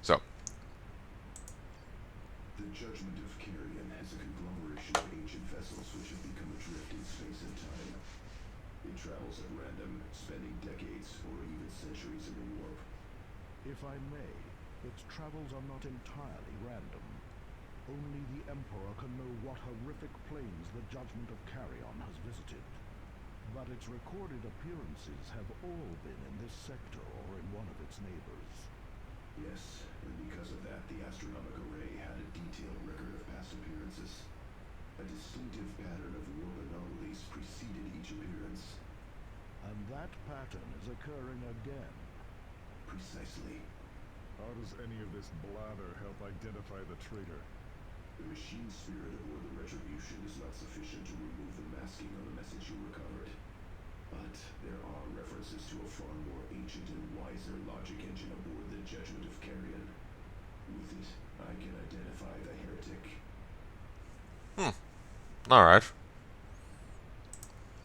So, The judgment of Carrion is a conglomeration of ancient vessels which have become adrift in space and time. It travels at random, spending decades or even centuries in the warp. If I may, its travels are not entirely random. Only the Emperor can know what horrific planes the Judgment of Carrion has visited. But its recorded appearances have all been in this sector or in one of its neighbors. Yes, and because of that, the astronomic array had a detailed record of past appearances. A distinctive pattern of warp anomalies preceded each appearance. And that pattern is occurring again. Precisely. How does any of this blather help identify the traitor? The machine spirit aboard the Retribution is not sufficient to remove the masking on the message you recovered. But there are references to a far more ancient and wiser logic engine aboard the Judgment of Carrion. With it, I can identify the heretic. alright.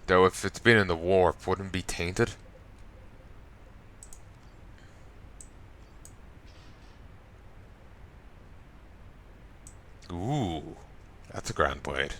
Though if it's been in the warp, wouldn't it be tainted? Ooh, that's a grand blade.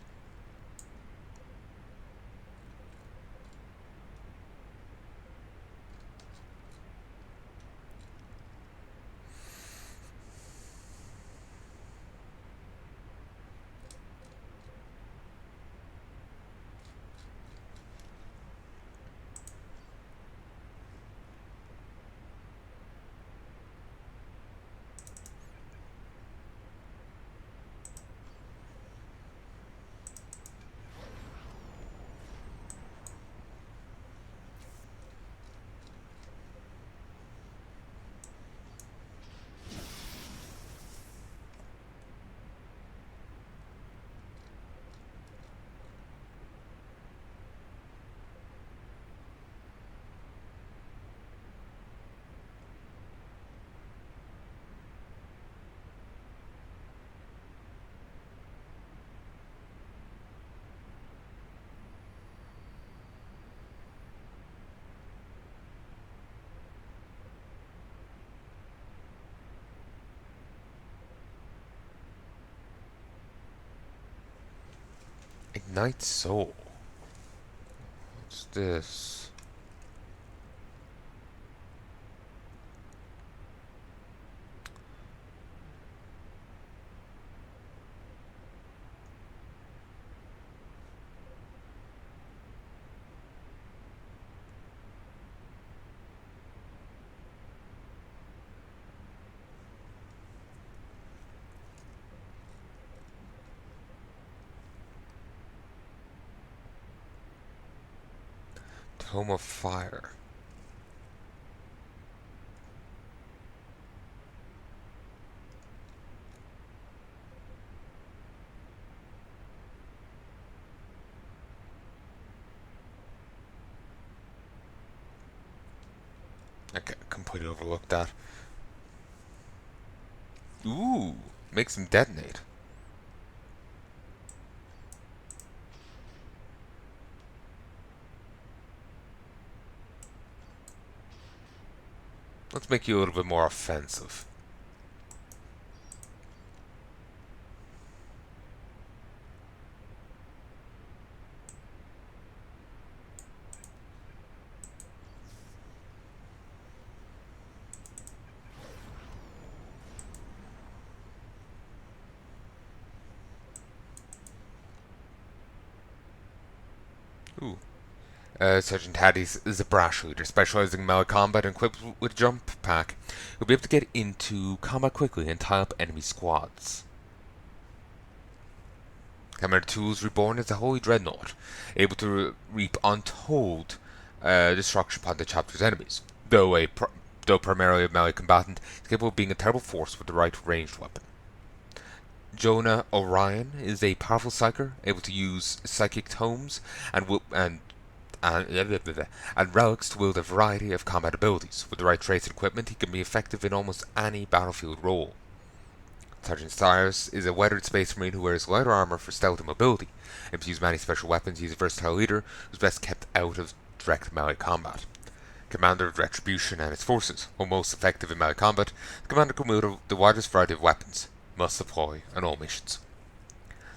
Ignite Soul. What's this? Tome of Fire. I completely overlooked that. Ooh, makes them detonate. Let's make you a little bit more offensive. Ooh. Sergeant Hattie's is a brash leader, specializing in melee combat and equipped with a jump pack. He'll be able to get into combat quickly and tie up enemy squads. Commander Tools Reborn is a holy dreadnought, able to reap untold destruction upon the chapter's enemies. Though primarily a melee combatant, he's capable of being a terrible force with the right ranged weapon. Jonah Orion is a powerful psyker, able to use psychic tomes and relics to wield a variety of combat abilities. With the right traits and equipment, he can be effective in almost any battlefield role. Sergeant Cyrus is a weathered space marine who wears lighter armor for stealth and mobility, and to use many special weapons. He's a versatile leader who's best kept out of direct melee combat. commander of Retribution and its forces. While most effective in melee combat, the commander can wield the widest variety of weapons, must deploy on all missions.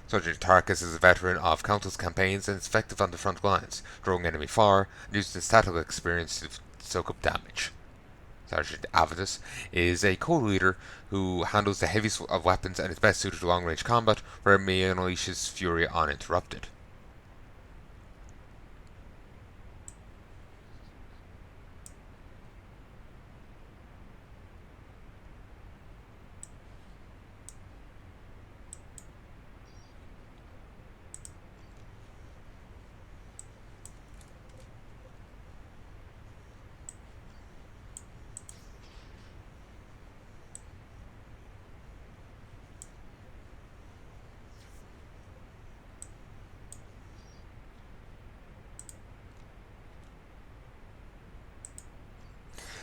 Sergeant Tarkus is a veteran of countless campaigns and is effective on the front lines, drawing enemy fire and using his tactical experience to soak up damage. Sergeant Avidus is a co-leader who handles the heaviest of weapons and is best suited to long-range combat, where he may unleash his fury uninterrupted.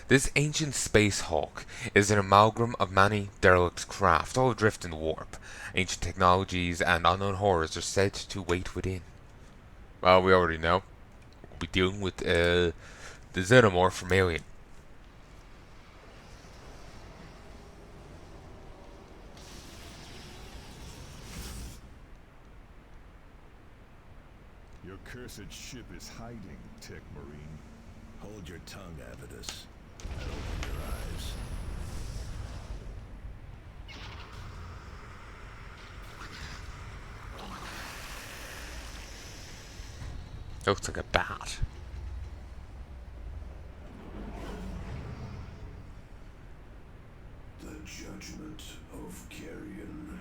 This ancient space hulk is an amalgam of many derelict craft, all adrift in the warp. Ancient technologies and unknown horrors are said to wait within. Well, we already know. We'll be dealing with the xenomorph from Alien. Your cursed ship is hiding, Tech Marine. Hold your tongue, Avidus, and open your eyes. Looks like a bat. The judgment of Carrion.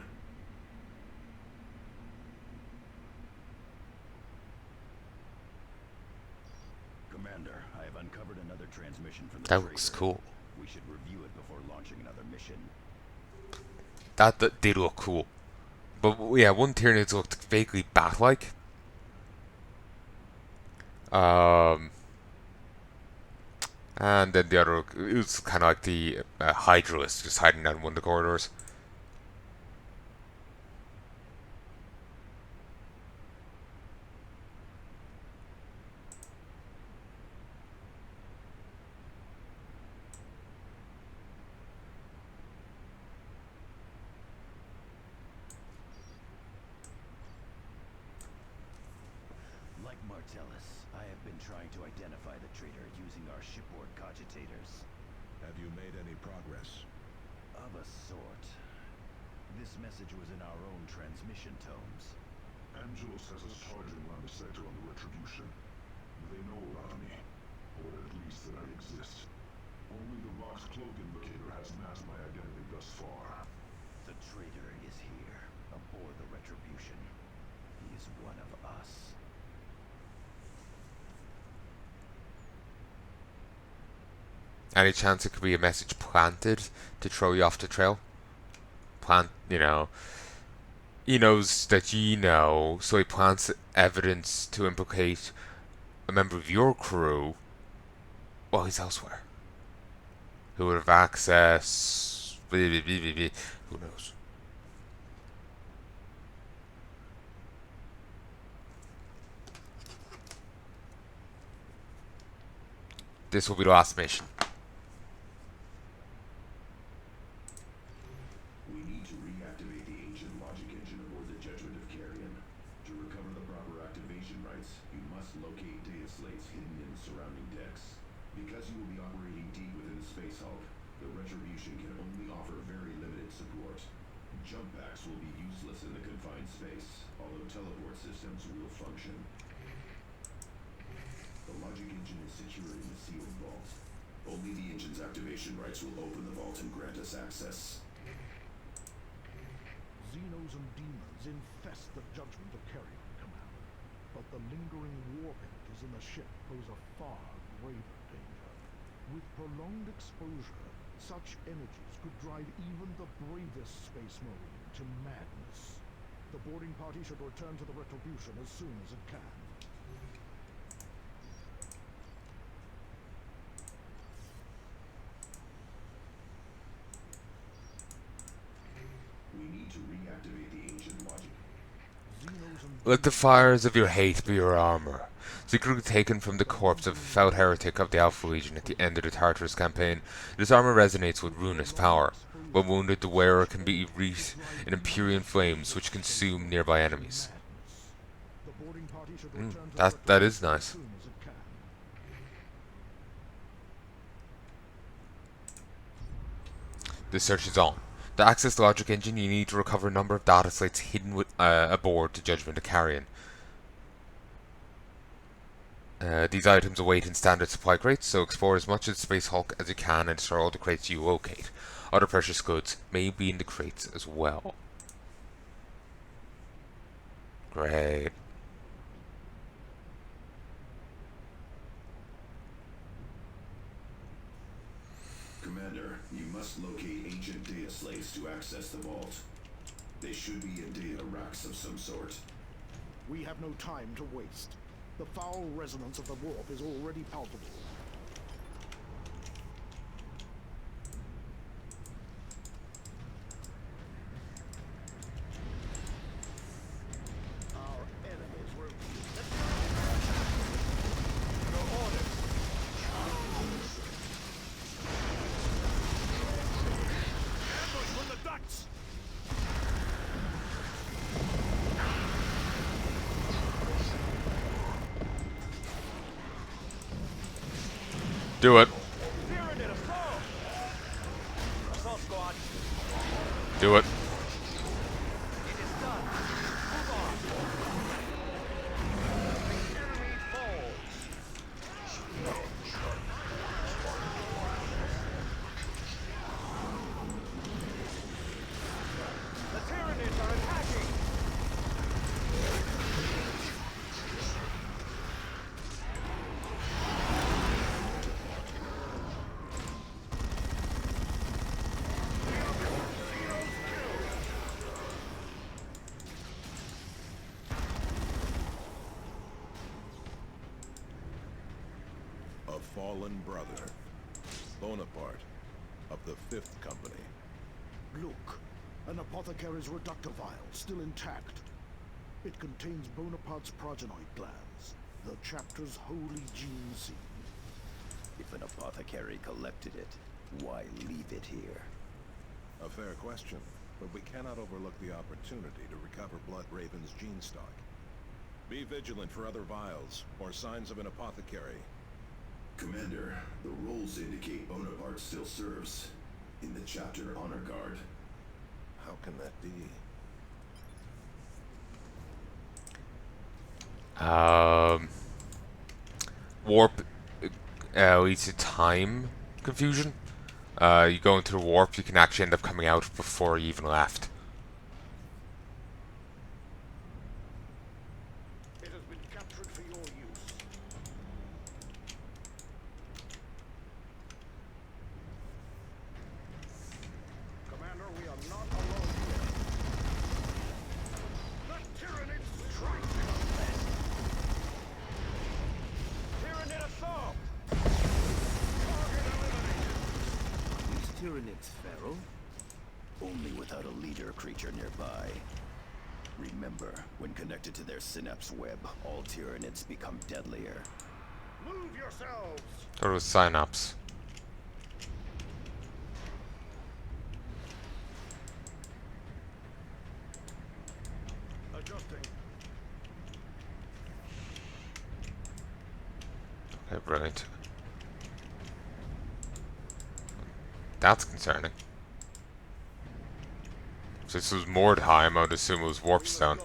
Commander, I have uncovered another transmission from the That traitor. looks cool. We should review it before launching another mission. That did look cool. But yeah, one Tyranids looked vaguely bat-like. And then the other, it was kind of like the Hydralisk just hiding down one of the corridors. Like Martellus, I have been trying to identify the traitor using our shipboard cogitators. Have you made any progress? Of a sort. This message was in our own transmission tomes. Angelos has a sergeant on the sector on the Retribution. They know about me, or at least that I exist. Only the Vox Cloak Invocator has masked my identity thus far. The traitor is here, aboard the Retribution. He is one of us. Any chance it could be a message planted to throw you off the trail? You know, he knows that you know, so he plants evidence to implicate a member of your crew while he's elsewhere. Who would have access? Who knows? This will be the last mission. We need to reactivate the ancient logic engine aboard the Judgment of Carrion. To recover the proper activation rights, you must locate data slates hidden in the surrounding decks. Because you will be operating deep within the space hulk, the Retribution can only offer very limited support. Jump packs will be useless in the confined space, although teleport systems will function. The logic engine is situated in the sealed vault. Only the engine's activation rights will open the vault and grant us access. Xenos and demons infest the judgment of Carrion, Commander. But the lingering warp images in the ship pose a far graver danger. With prolonged exposure, such energies could drive even the bravest space marine to madness. The boarding party should return to the Retribution as soon as it can. We need to reactivate the ancient logic. Let the fires of your hate be your armor. Secretly taken from the corpse of a foul heretic of the Alpha Legion at the end of the Tartarus campaign, this armor resonates with ruinous power. When wounded, the wearer can be wreathed in Empyrean flames which consume nearby enemies. That is nice. The search is on. To access the logic engine, you need to recover a number of data slates hidden aboard the Judgment of Carrion. These items await in standard supply crates, so explore as much of the Space Hulk as you can and destroy all the crates you locate. Other precious goods may be in the crates as well. Great. Commander, you must locate ancient data slates to access the vault. They should be in data racks of some sort. We have no time to waste. The foul resonance of the warp is already palpable. Our enemies were... Your orders. Ambush from the ducts! Do it. Assault squad. Do it. It is done. Move on. The enemy falls. The Tyranids are attacking. A fallen brother, Bonaparte, of the Fifth Company. Look, an apothecary's reductor vial, still intact. It contains Bonaparte's progenoid glands, the chapter's holy gene seed. If an apothecary collected it, why leave it here? A fair question, but we cannot overlook the opportunity to recover Blood Raven's gene stock. Be vigilant for other vials, or signs of an apothecary. Commander, the rolls indicate Bonaparte still serves in the chapter honor guard. How can that be? Warp leads to time confusion. You go into the warp, you can actually end up coming out before you even left. It has been captured for your use. Commander, we are not alone here. The Tyranids strike! Tyranid assault! Target eliminated! Is Tyranids feral? Only without a leader creature nearby. Remember, when connected to their synapse web, all Tyranids become deadlier. Move yourselves! There was synapse. Adjusting. Okay, brilliant. That's concerning. If this was Mordheim, I would assume it was Warpstone.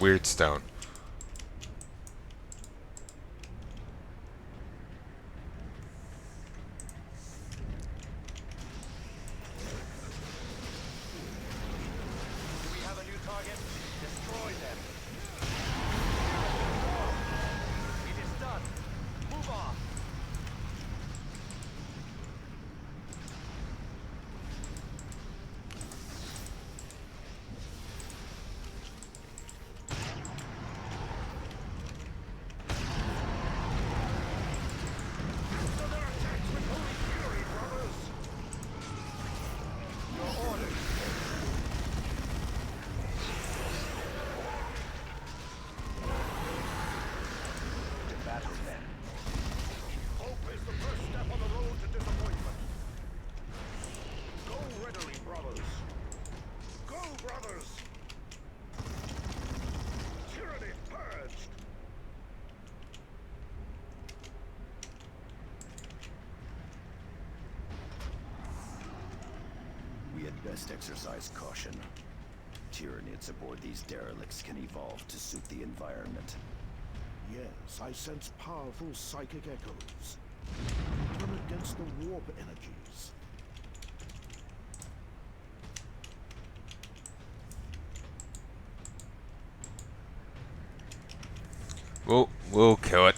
Weird stone. Do we have a new target? Destroy them. It is done. Move on. had best exercise caution. Tyranids aboard these derelicts can evolve to suit the environment. Yes, I sense powerful psychic echoes. Even against the warp energies. We'll kill it.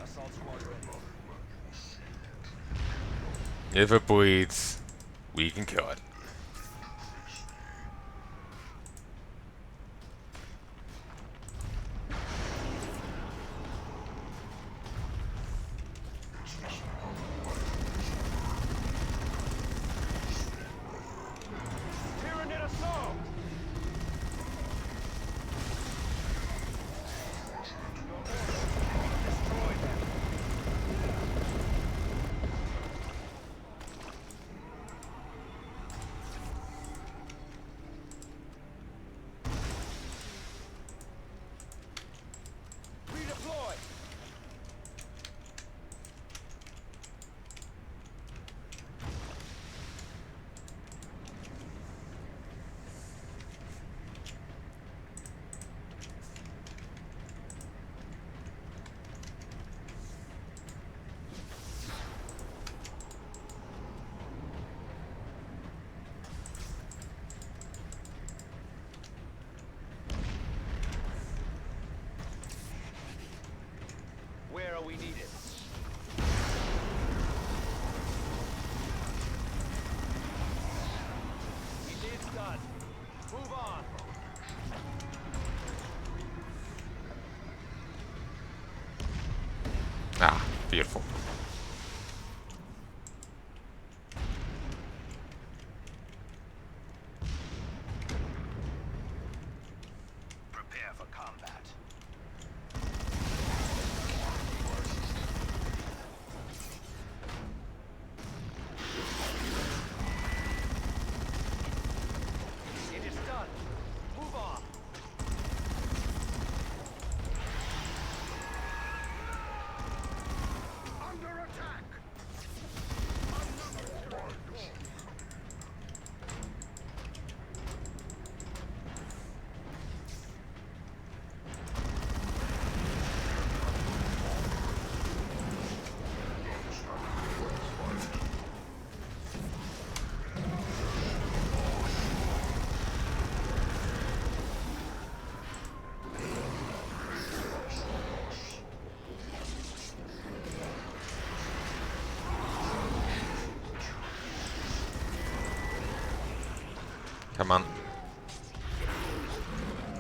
Assault squad ready. If it bleeds, we can kill it. Tyranid assault! Destroy them. Redeploy! Where are we needed? It is done. Move on. Ah, beautiful. Prepare for combat. It is done. Move on. Under attack. Come on.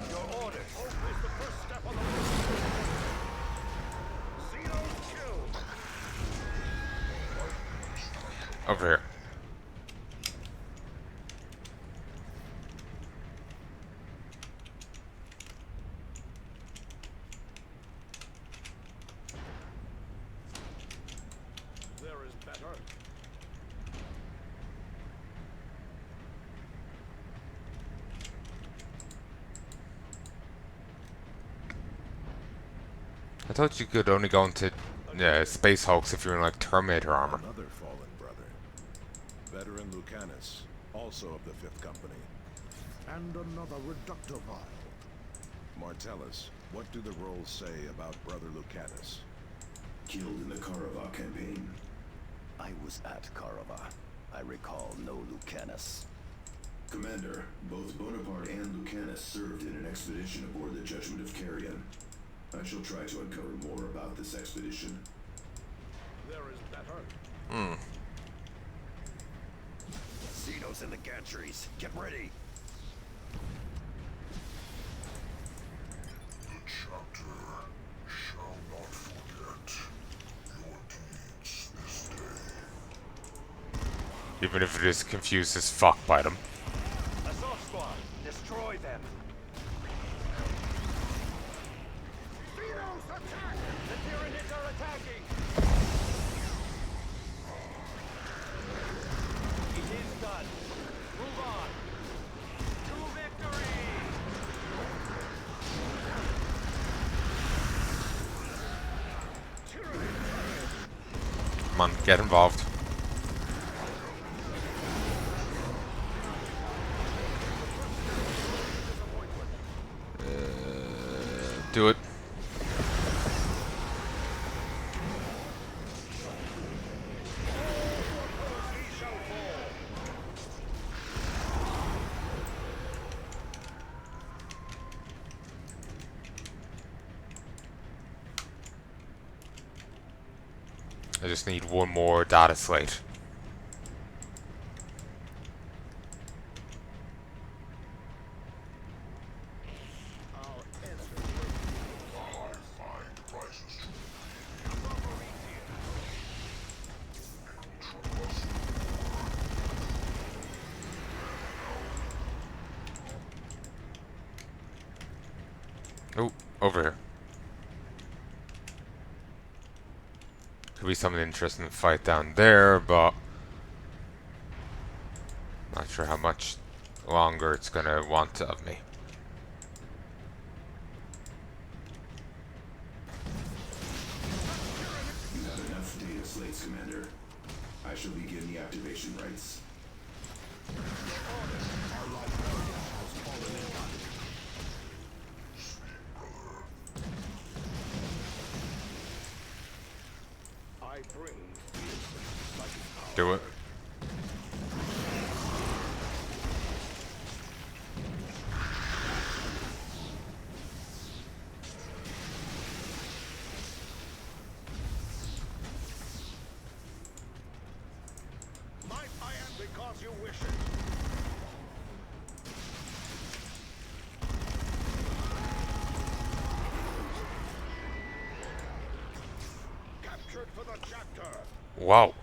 Your orders. Hope is the first step on the list. Xenos killed. Over here. There is better. I thought you could only go into Space Hulks if you're in like Terminator armor. Another fallen brother. Veteran Lucanus, also of the Fifth Company. And another reductor vial. Martellus, what do the rolls say about Brother Lucanus? Killed in the Karava campaign. I was at Karava. I recall no Lucanus. Commander, both Bonaparte and Lucanus served in an expedition aboard the Judgment of Carrion. I shall try to uncover more about this expedition. There is better. Xenos in the gantries. Get ready. The chapter shall not forget your deeds this day. Even if it is confused as fuck by them. Assault squad. Destroy them. Xenos attack! The Tyranids are attacking! It is done. Move on. To victory! Tyranids Come on, get involved. Do it. I just need one more data slate. Oh, over here. Could be something interesting to fight down there, but not sure how much longer it's gonna want of me. You have enough data slates, Commander. I shall begin the activation rites. I bring Do it. my plan because you wish it. Captured for the chapter. Wow.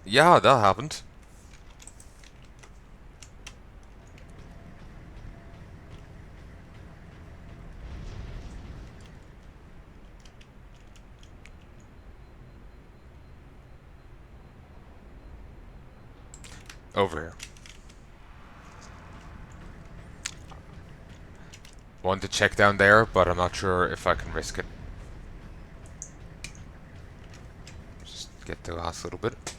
Yeah, that happened. Over here. Want to check down there, but I'm not sure if I can risk it. Just get the last little bit.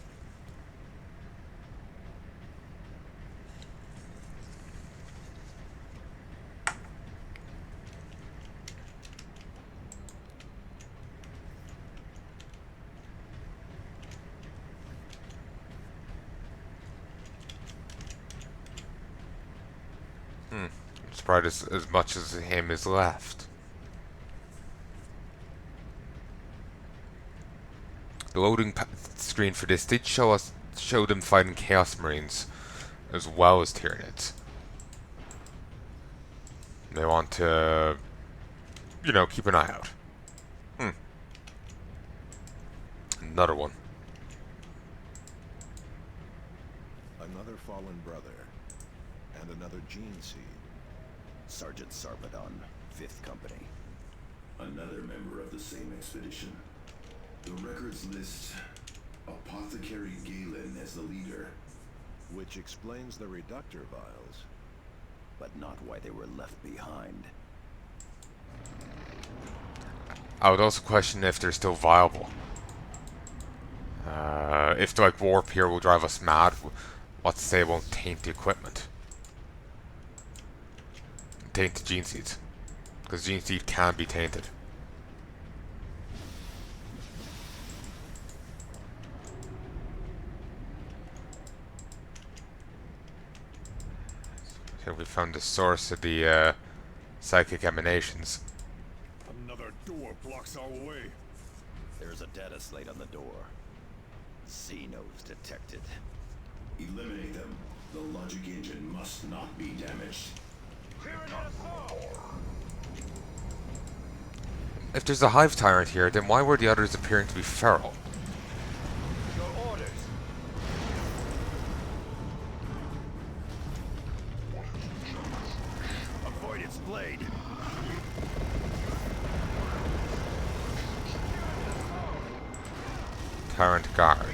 It's probably as much as him is left. The loading screen for this did show them fighting Chaos Marines as well as Tyranids. They want to, you know, keep an eye out. Another one. Another fallen brother. And another gene seed. Sergeant Sarpedon, 5th Company. Another member of the same expedition. The records list Apothecary Galen as the leader. Which explains the reductor vials. But not why they were left behind. I would also question if they're still viable. If like warp here will drive us mad, what's to say it won't taint the equipment? Taint the gene seeds, because gene seed can be tainted. Here we found the source of the psychic emanations. Another door blocks our way. There's a data slate on the door. Xenos detected. Eliminate them. The logic engine must not be damaged. If there's a Hive Tyrant here, then why were the others appearing to be feral? Your orders. Avoid its blade. Tyrant guard.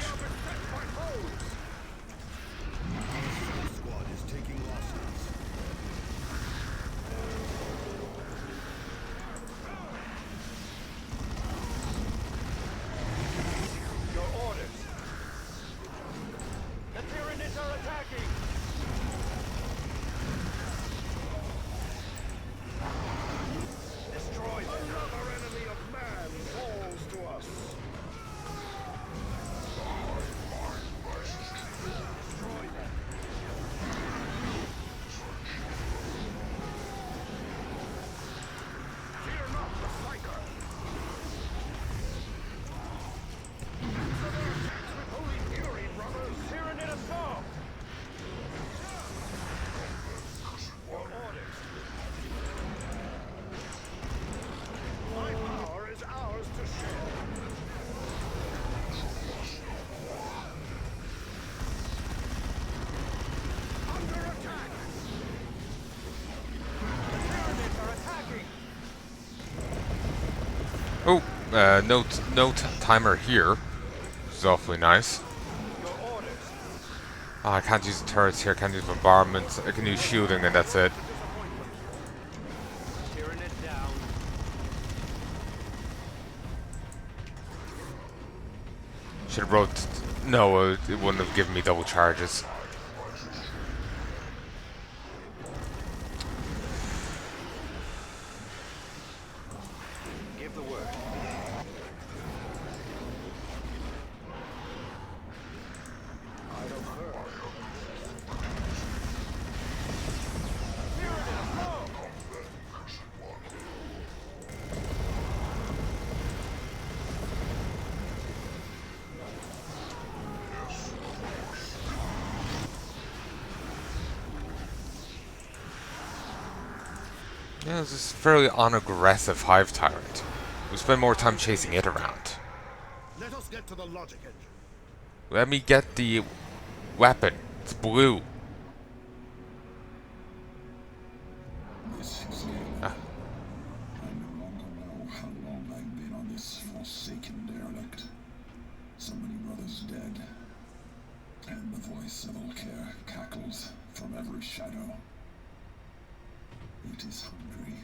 timer here, which is awfully nice. Oh, I can't use the turrets here, I can't use bombardment, I can use shielding and that's it. Should have wrote... No, it wouldn't have given me double charges. Give the word. Yeah, this is a fairly unaggressive Hive Tyrant. We spend more time chasing it around. Let us get to the logic engine. Let me get the weapon. It's blue. This is Heya. I no longer know how long I've been on this forsaken derelict. So many brothers dead. And the voice of Ulker cackles from every shadow. It is hungry.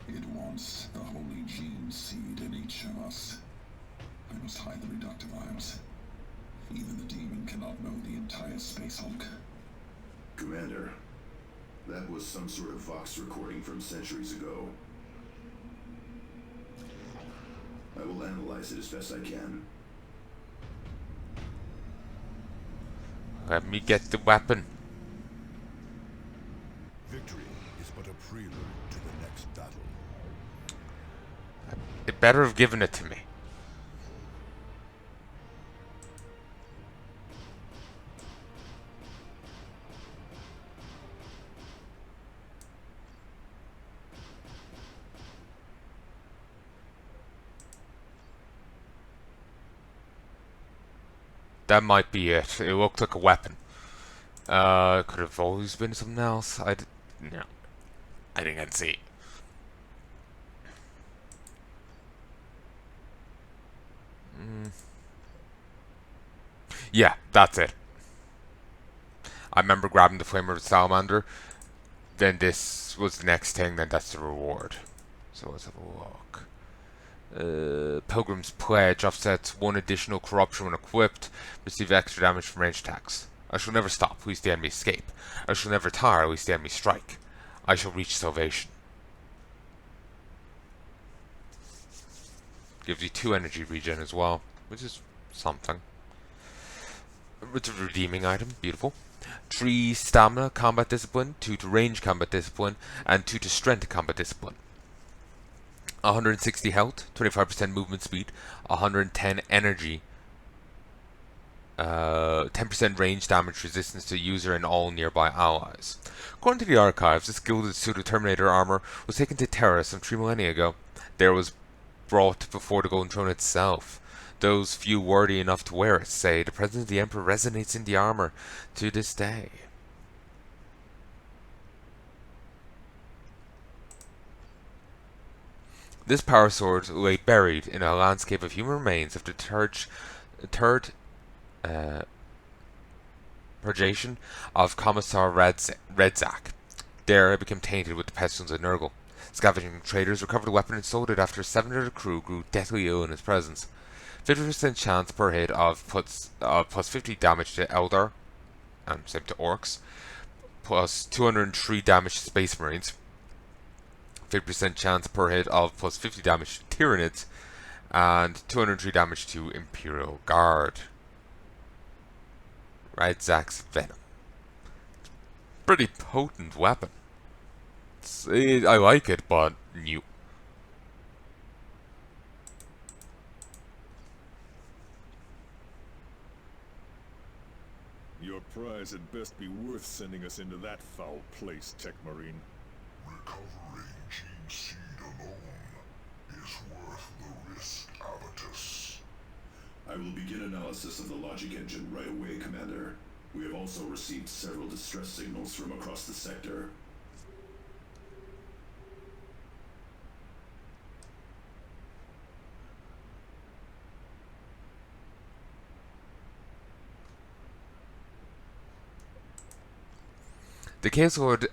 It wants the holy gene seed in each of us. I must hide the reductive ions. Even the demon cannot know the entire Space Hulk. Commander, that was some sort of Vox recording from centuries ago. I will analyze it as best I can. Let me get the weapon. Victory is but a prelude to the next battle. It better have given it to me. That might be it. It looked like a weapon. Could have always been something else. No. I didn't see. Yeah, that's it. I remember grabbing the Flamer of Salamander. Then this was the next thing, then that's the reward. So let's have a look. Pilgrim's Pledge offsets 1 additional corruption when equipped. Receive extra damage from range attacks. I shall never stop, lest the enemy escape. I shall never tire, lest the enemy strike. I shall reach salvation. Gives you 2 energy regen as well, which is something. It's a redeeming item, beautiful. 3 stamina combat discipline, 2 to range combat discipline, and 2 to strength combat discipline. 160 health, 25% movement speed, 110 energy, 10% range damage resistance to user and all nearby allies. According to the archives, this gilded suit of Terminator armor was taken to Terra some 3 millennia ago. There was brought before the Golden Throne itself. Those few worthy enough to wear it say the presence of the Emperor resonates in the armor to this day. This power sword lay buried in a landscape of human remains of the third purgation of Commissar Redzak. There it became tainted with the pestilence of Nurgle. Scavenging traders recovered the weapon and sold it after 7 of the crew grew deathly ill in its presence. 50% chance per hit of plus 50 damage to Eldar, and same to Orcs, plus 203 damage to Space Marines, 50% chance per hit of plus 50 damage to Tyranids, and 203 damage to Imperial Guard. Radzak's Venom. Pretty potent weapon. I like it, but new. Your prize had best be worth sending us into that foul place, Tech Marine. Recovering gene seed alone is worth the risk, Abatus. I will begin analysis of the logic engine right away, Commander. We have also received several distress signals from across the sector. The Chaos Lord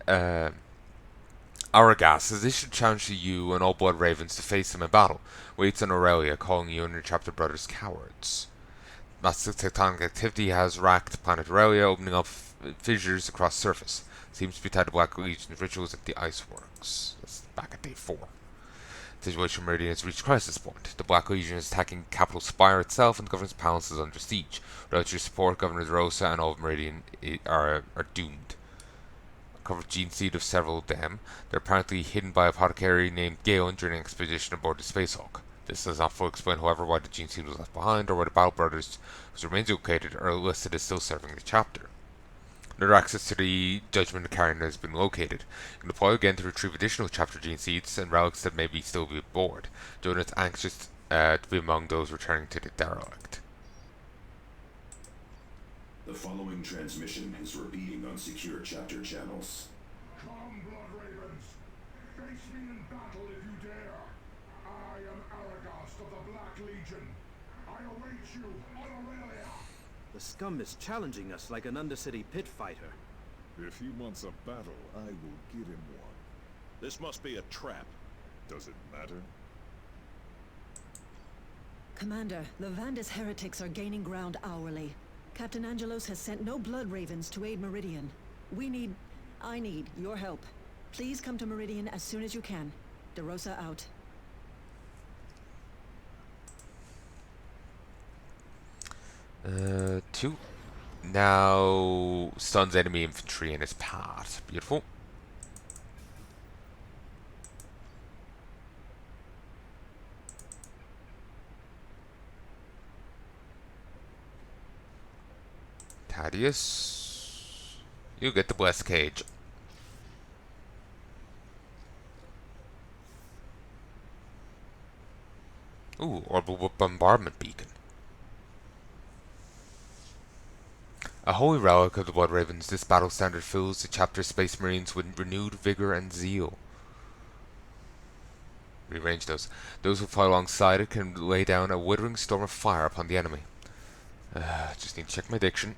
Aragas has issued a challenge to you and all Blood Ravens to face him in battle. Waits on Aurelia, calling you and your chapter brothers cowards. Massive tectonic activity has racked planet Aurelia, opening up fissures across the surface. Seems to be tied to Black Legion's rituals at the Iceworks. That's back at day 4. The situation Meridian has reached crisis point. The Black Legion is attacking Capital Spire itself, and the governor's palace is under siege. Without your support, Governor Rosa and all of Meridian are doomed. Covered gene seed of several of them. They're apparently hidden by a apothecary named Galen during an expedition aboard the Spacehawk. This does not fully explain, however, why the gene seed was left behind, or why the Battle Brothers, whose remains located, are listed as still serving the chapter. Another access to the Judgment of Carrion has been located. You can deploy again to retrieve additional chapter gene seeds and relics that may still be aboard. Jonah is anxious to be among those returning to the derelict. The following transmission is repeating on secure chapter channels. Come, Blood Ravens! Face me in battle if you dare! I am Aragast of the Black Legion. I await you on Aurelia! The scum is challenging us like an Undercity pit fighter. If he wants a battle, I will give him one. This must be a trap. Does it matter? Commander, the Vandis heretics are gaining ground hourly. Captain Angelos has sent no Blood Ravens to aid Meridian. I need your help. Please come to Meridian as soon as you can. DeRosa out. Two. Now stuns enemy infantry in his path. Beautiful. Thaddeus, you get the blessed cage. Ooh, orbital bombardment beacon. A holy relic of the Blood Ravens, this battle standard fills the chapter Space Marines with renewed vigor and zeal. Rearrange those. Those who fly alongside it can lay down a withering storm of fire upon the enemy. Just need to check my diction.